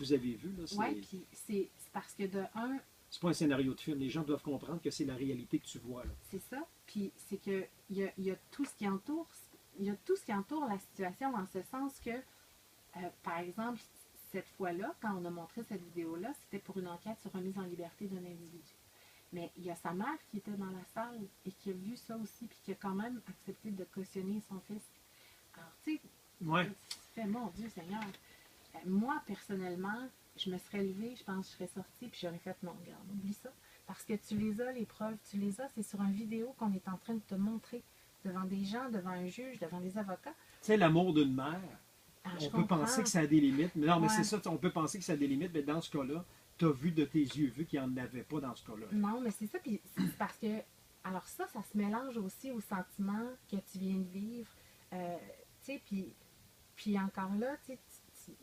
vous avez vu, là, Oui, puis c'est parce que de un, c'est pas un scénario de film. Les gens doivent comprendre que c'est la réalité que tu vois, là. c'est ça, puis c'est que il y a tout ce qui entoure, il y a tout ce qui entoure la situation dans ce sens que, par exemple, cette fois-là, quand on a montré cette vidéo-là, c'était pour une enquête sur remise en liberté d'un individu. Mais il y a sa mère qui était dans la salle et qui a vu ça aussi, puis qui a quand même accepté de cautionner son fils. Alors, tu sais, Ouais. tu fais, mon Dieu Seigneur. Moi, personnellement, je me serais levée, je pense que je serais sortie, puis j'aurais fait non, regarde, oublie ça. Parce que tu les as, les preuves, tu les as, c'est sur une vidéo qu'on est en train de te montrer devant des gens, devant un juge, devant des avocats. Tu sais, l'amour d'une mère, Ah, on je peut comprends. penser que ça a des limites. Mais non, mais Ouais. c'est ça, on peut penser que ça a des limites, mais dans ce cas-là, tu as vu de tes yeux vu qu'il n'y en avait pas dans ce cas-là. Non, mais c'est ça, puis c'est parce que, alors ça se mélange aussi aux sentiments que tu viens de vivre, tu sais, puis encore là, tu sais,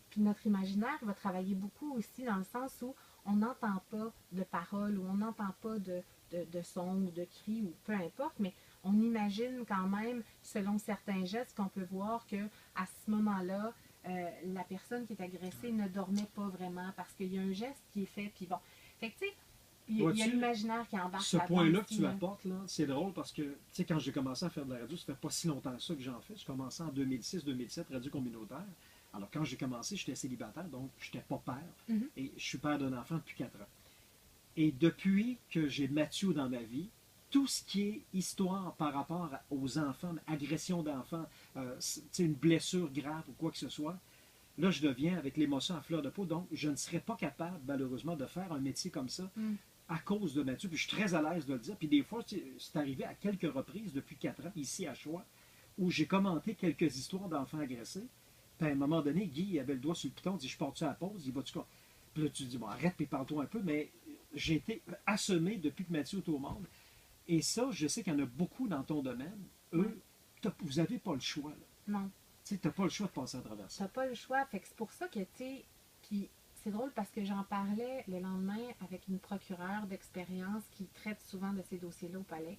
puis notre imaginaire va travailler beaucoup aussi dans le sens où on n'entend pas de paroles ou on n'entend pas de son ou de cris ou peu importe, mais on imagine quand même, selon certains gestes, qu'on peut voir que à ce moment-là, la personne qui est agressée ne dormait pas vraiment parce qu'il y a un geste qui est fait, puis bon. Fait que tu sais, il y a l'imaginaire qui embarque Ce là-dedans point-là que aussi, tu là. apportes, là, c'est drôle parce que, tu sais, quand j'ai commencé à faire de la radio, ça fait pas si longtemps que ça que j'en fais. J'ai commencé en 2006-2007, radio communautaire. Alors, quand j'ai commencé, j'étais célibataire, donc je n'étais pas père. Mhm. Et je suis père d'un enfant depuis 4 ans. Et depuis que j'ai Mathieu dans ma vie, tout ce qui est histoire par rapport aux enfants, agression d'enfants, une blessure grave ou quoi que ce soit, là, je deviens avec l'émotion à fleur de peau. Donc, je ne serais pas capable, malheureusement, de faire un métier comme ça Mm. à cause de Mathieu. Puis je suis très à l'aise de le dire. Puis des fois, c'est arrivé à quelques reprises depuis 4 ans, ici à Choix, où j'ai commenté quelques histoires d'enfants agressés. Puis à un moment donné, Guy avait le doigt sur le piton, il dit: je pars-tu à la pause? Il va-tu quoi? Puis là, tu dis: bon, arrête, puis parle-toi un peu. Mais j'ai été assommé depuis que Mathieu est au monde. Et ça, je sais qu'il y en a beaucoup dans ton domaine. Eux, vous n'avez pas le choix, là. Non. Tu n'as pas le choix de passer à travers ça. T'as pas le choix. Fait que c'est pour ça que, tu sais, puis c'est drôle parce que j'en parlais le lendemain avec une procureure d'expérience qui traite souvent de ces dossiers-là au palais.